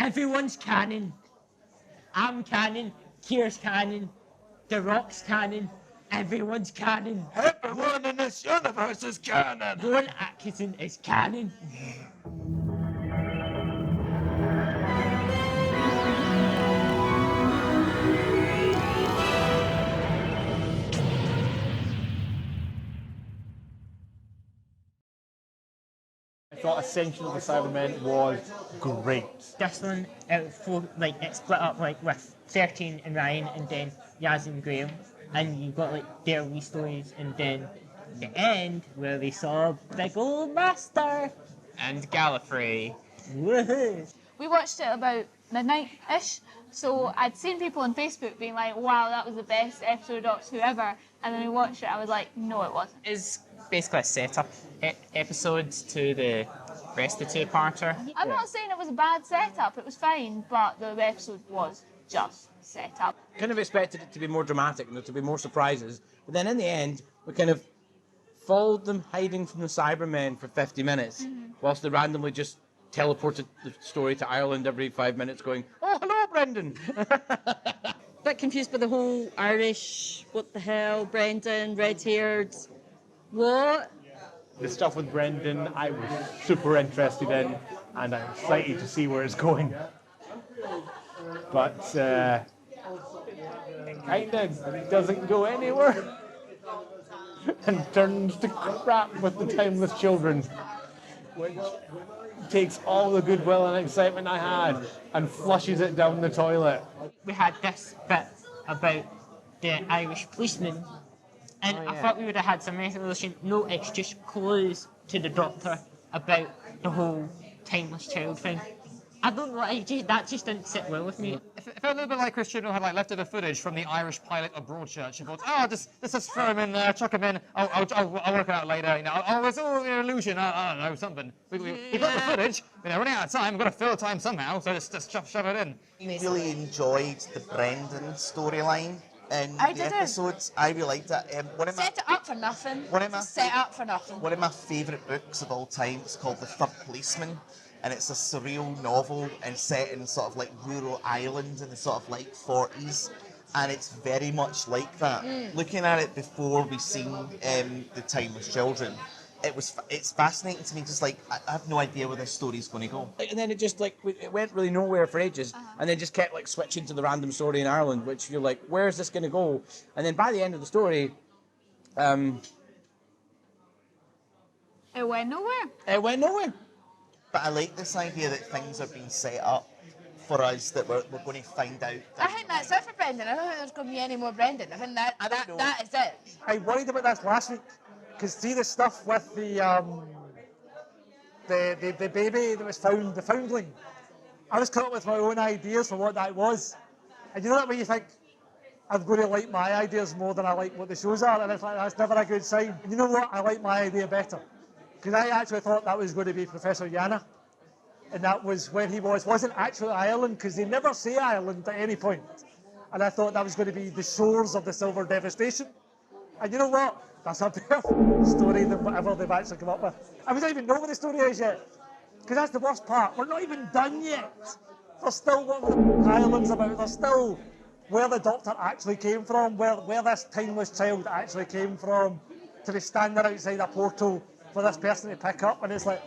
Everyone's canon. I'm canon, Kier's canon, The Rock's canon, everyone's canon. Everyone in this universe is canon. Rowan Atkinson is canon. I thought Ascension of the Cybermen was great. This one, it split up like with 13 and Ryan, and then Yaz and Graham, and you got like their wee stories, and then the end where they saw big old Master and Gallifrey. Woohoo! We watched it about midnight-ish, so I'd seen people on Facebook being like, wow, that was the best episode of Doctor Who ever, and then we watched it, I was like, no, it wasn't. It's basically a setup episode to the rest of the two-parter. I'm not saying it was a bad setup, it was fine, but the episode was just set up. Kind of expected it to be more dramatic and there to be more surprises, but then in the end, we kind of followed them hiding from the Cybermen for 50 minutes, whilst they randomly just teleported the story to Ireland every 5 minutes going, oh, hello, Brendan! Bit confused by the whole Irish, what the hell, Brendan, red-haired, what? The stuff with Brendan I was super interested in, and I'm excited to see where it's going. But it kind of doesn't go anywhere and turns to crap with the timeless children, which takes all the goodwill and excitement I had and flushes it down the toilet. We had this bit about the Irish policeman, and I thought we would have had some resolution. No, it's just clues to the Doctor about the whole timeless child thing. I don't know, that just didn't sit well with me. It felt a little bit like Catriona had leftover footage from the Irish pilot of Broadchurch. She thought, oh, just throw him in there, chuck him in. I'll work it out later. You know, oh, it's all an illusion. I don't know, something. We got the footage. We're running out of time. We've got to fill the time somehow. So just shove it in. I really enjoyed the Brendan storyline in the episodes. I really liked it. Set it up for nothing. Set up for nothing. One of my favourite books of all time is called The Third Policeman. And it's a surreal novel and set in sort of like rural Ireland in the sort of like 40s, and it's very much like that. Looking at it before we seen The Timeless Children, it's fascinating to me. Just like I have no idea where this story's going to go. And then it just like it went really nowhere for ages, and then just kept like switching to the random story in Ireland, which you're like, where is this going to go? And then by the end of the story, It went nowhere. It went nowhere. But I like this idea that things are being set up for us, that we're going to find out. I think that's it for Brendan. I don't think there's going to be any more Brendan. I think that is it. I worried about this last week, because see the stuff with the baby that was found, the foundling. I was caught up with my own ideas for what that was. And you know that way you think, I'm going to like my ideas more than I like what the shows are, and it's like, that's never a good sign. And you know what? I like my idea better. Because I actually thought that was going to be Professor Yana. And that was where he was. Wasn't actually Ireland, because they never say Ireland at any point. And I thought that was going to be the shores of the Silver Devastation. And you know what? That's a better story than whatever they've actually come up with. And we don't even know what the story is yet. Because that's the worst part. We're not even done yet. There's still what the Ireland's about. There's still where the Doctor actually came from, where this timeless child actually came from, to be standing outside a portal for this person to pick up, and it's like,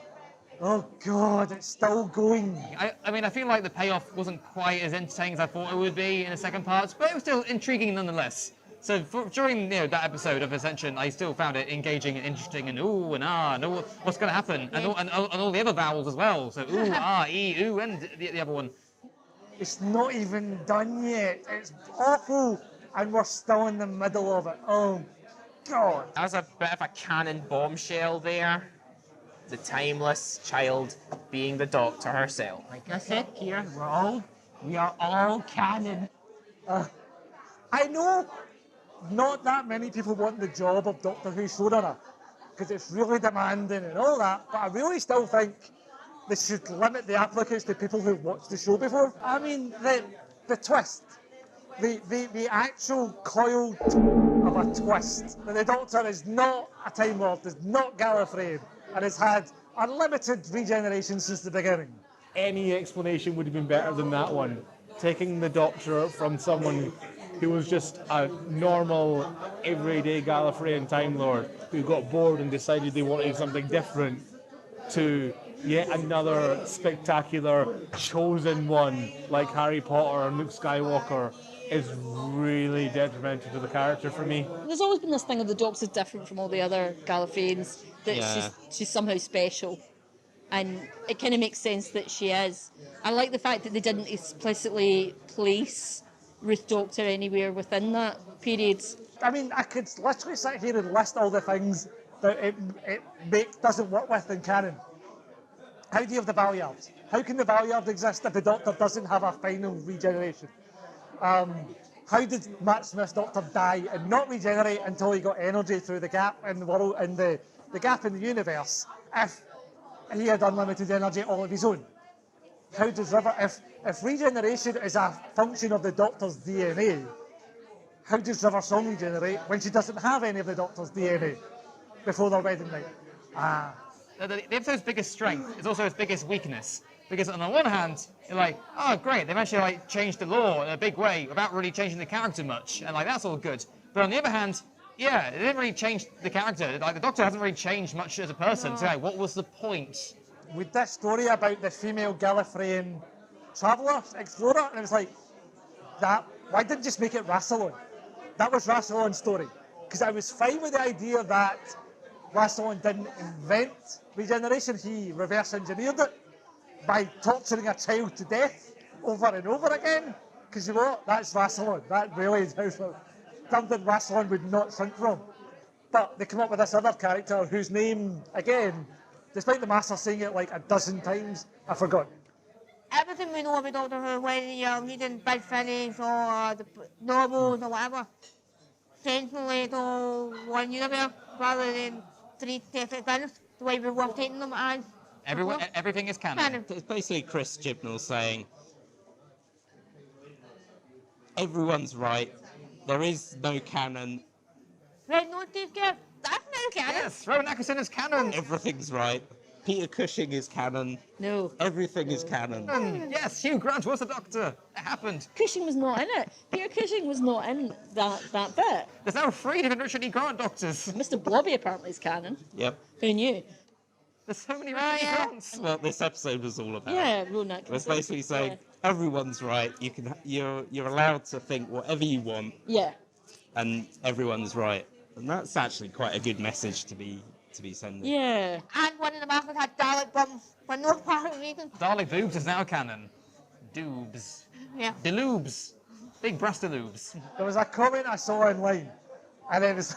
oh God, it's still going. I mean, I feel like the payoff wasn't quite as entertaining as I thought it would be in the second part, but it was still intriguing nonetheless. So during that episode of Ascension, I still found it engaging and interesting, and ooh and ah, and what's going to happen, and all the other vowels as well. So ooh, ah, e, ooh, and the other one. It's not even done yet. It's awful, and we're still in the middle of it. Oh God. That was a bit of a canon bombshell there. The timeless child being the Doctor herself. Like I said here, we are all canon. I know not that many people want the job of Doctor Who showrunner, because it's really demanding and all that, but I really still think they should limit the applicants to people who've watched the show before. I mean, the twist, the actual coil of a twist, that the Doctor is not a Time Lord, is not Gallifreyan, and has had unlimited regeneration since the beginning. any explanation would have been better than that one. Taking the Doctor from someone who was just a normal, everyday Gallifreyan Time Lord who got bored and decided they wanted something different to yet another spectacular chosen one like Harry Potter and Luke Skywalker is really detrimental to the character for me. There's always been this thing of the Doctor's different from all the other Gallifreyans, that she's somehow special. And it kind of makes sense that she is. I like the fact that they didn't explicitly place Ruth Doctor anywhere within that period. I mean, I could literally sit here and list all the things that it doesn't work with in canon. How do you have the Valyard? How can the Valyard exist if the Doctor doesn't have a final regeneration? How did Matt Smith's Doctor die and not regenerate until he got energy through the gap in the world, in the gap in the universe, if he had unlimited energy all of his own? How does River, if regeneration is a function of the Doctor's DNA, how does River Song regenerate when she doesn't have any of the Doctor's DNA before their wedding night? The episode's biggest strength is also its biggest weakness. Because on the one hand, you're like, oh great, they've actually like changed the law in a big way without really changing the character much, and like that's all good. But on the other hand, yeah, it didn't really change the character. Like the Doctor hasn't really changed much as a person. So like, what was the point? With this story about the female Gallifreyan traveller, explorer, and it was like, why didn't you just make it Rassilon? That was Rassilon's story. Because I was fine with the idea that Rassilon didn't invent regeneration, he reverse engineered it by torturing a child to death over and over again. Because you know what? That's Rassilon. That really is something Rassilon would not shrink from. But they come up with this other character whose name, again, despite the Master saying it like a dozen times, I forgot. Everything we know about Doctor Who, when you're reading Big Finish or the novels or whatever, essentially it's all one universe rather than three separate things, the way we were taking them as. Everything is canon. It's basically Chris Chibnall saying, everyone's right, there is no canon. Red Notice, that's no canon. Yes, Rowan Atkinson is canon. Everything's right. Peter Cushing is canon. No. Everything is canon. Yes, Hugh Grant was the Doctor. It happened. Cushing was not in it. Peter Cushing was not in that bit. There's now 3 different Richard E. Grant Doctors. Mr. Blobby apparently is canon. Yep. Who knew? There's so many Richard E. Grants. Well, this episode was all about. Yeah, Rowan Atkinson. It's basically saying everyone's right. You're allowed to think whatever you want. Yeah. And everyone's right. And that's actually quite a good message to be sending. Yeah. And one of the Masters had Dalek bums for no apparent reason. Dalek boobs is now canon. Doobs. Yeah. Deloobs. Big breast deloobs. There was a comment I saw online, and it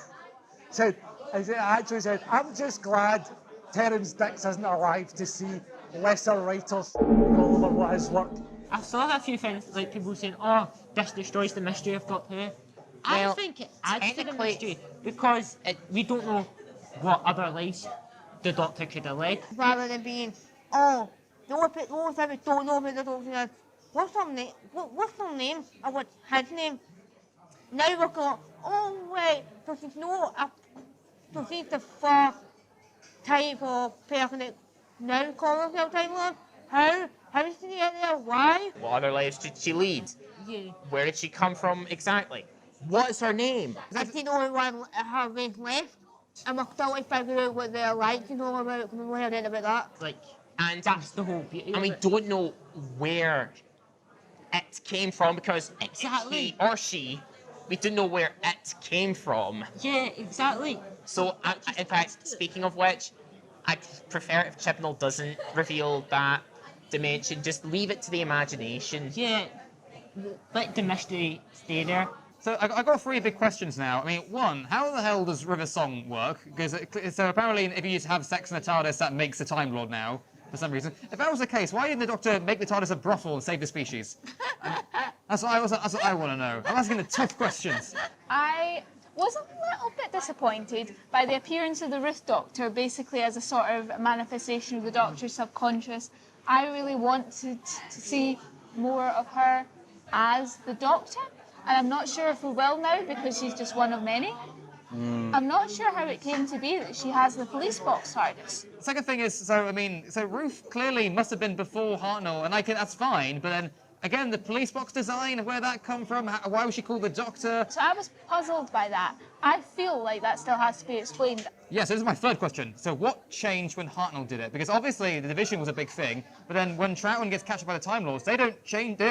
actually said, I'm just glad Terence Dix isn't alive to see lesser writers all over what his work. I saw a few things, like people saying, oh, this destroys the mystery of Doctor Who. I think it adds to the mystery, because we don't know what other lives the Doctor could have led. Rather than being, oh, the only thing we don't know about the Doctor is, what's her name? What's her name? Or what's his name? Now we're going, oh wait, so she's so she's the first type of person that now calls herself Time Lord. How did she get there? Why? What other lives did she lead? Yeah. Where did she come from exactly? What is her name? Is she the only one her race left? And we're still to figure out what they're like, you know, about, because we heard about that. Like, And that's the whole beauty and of we it. don't know where it came from, because Exactly. he or she, we don't know where it came from. Yeah, exactly. So, in fact, speaking of which, I prefer if Chibnall doesn't reveal that dimension. Just leave it to the imagination. Yeah, let the mystery stay there. So I got 3 big questions now. I mean, one, how the hell does River Song work? Because so apparently, if you have sex in a TARDIS, that makes the Time Lord now for some reason. If that was the case, why didn't the Doctor make the TARDIS a brothel and save the species? That's what I want to know. I'm asking the tough questions. I was a little bit disappointed by the appearance of the Ruth Doctor, basically as a sort of manifestation of the Doctor's subconscious. I really wanted to see more of her as the Doctor, and I'm not sure if we will now because she's just one of many. I'm not sure how it came to be that she has the police box TARDIS. Second thing is, so Ruth clearly must have been before Hartnell, and that's fine, but then, again, the police box design, where that come from? Why was she called the Doctor? So I was puzzled by that. I feel like that still has to be explained. Yes, this is my third question. So what changed when Hartnell did it? Because obviously the division was a big thing, but then when Troughton gets captured by the Time Lords, they don't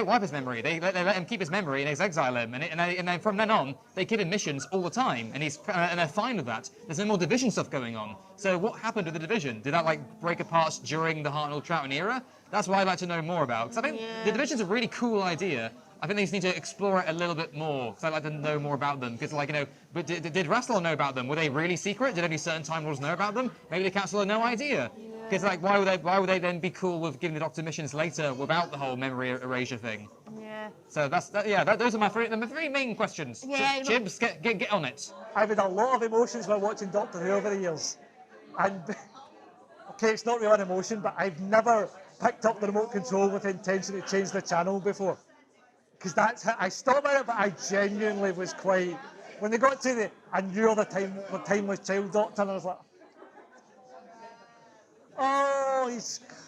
wipe his memory. They let him keep his memory and they exile him, and then from then on, they give him missions all the time, and they're fine with that. There's no more division stuff going on. So what happened with the division? Did that break apart during the Hartnell-Troughton era? That's what I'd like to know more about. Because I think the division's a really cool idea. I think they just need to explore it a little bit more, because I'd like to know more about them. Because, but did Rassilon know about them? Were they really secret? Did only certain Time Lords know about them? Maybe the Council had no idea. Because, why would they then be cool with giving the Doctor missions later without the whole memory erasure thing? Yeah. So those are my three main questions. Yeah, Chibs, get on it. I've had a lot of emotions while watching Doctor Who over the years. And, okay, it's not really an emotion, but I've never picked up the remote control with the intention to change the channel before. Because I stopped at it, but I genuinely was quite... When they got to I knew the Timeless Child Doctor, and I was like, oh,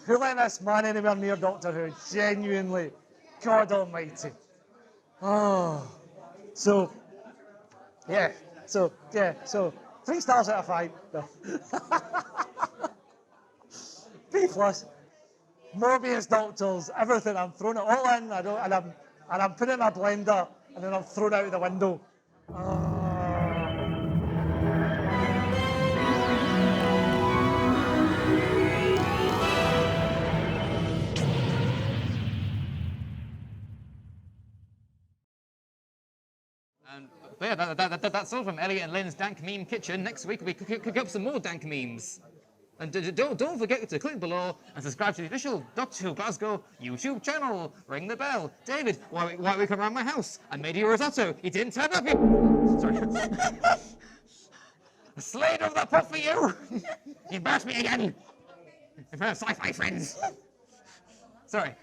who let this man anywhere near Doctor Who? Genuinely. God almighty. Oh. So 3 stars out of 5. No. B+. Morbius Doctors, everything. I'm throwing it all in, and I'm putting it in a blender, and then I'm throwing it out the window. But yeah, that's all from Elliot and Lynn's Dank Meme Kitchen. Next week we cook up some more Dank memes. And don't forget to click below and subscribe to the official Doctor Who Glasgow YouTube channel. Ring the bell. David, why we come around my house? I made you a risotto. He didn't turn up. Sorry. A slate of the pot for you. You embarrassed me again. In front of sci-fi friends. Sorry.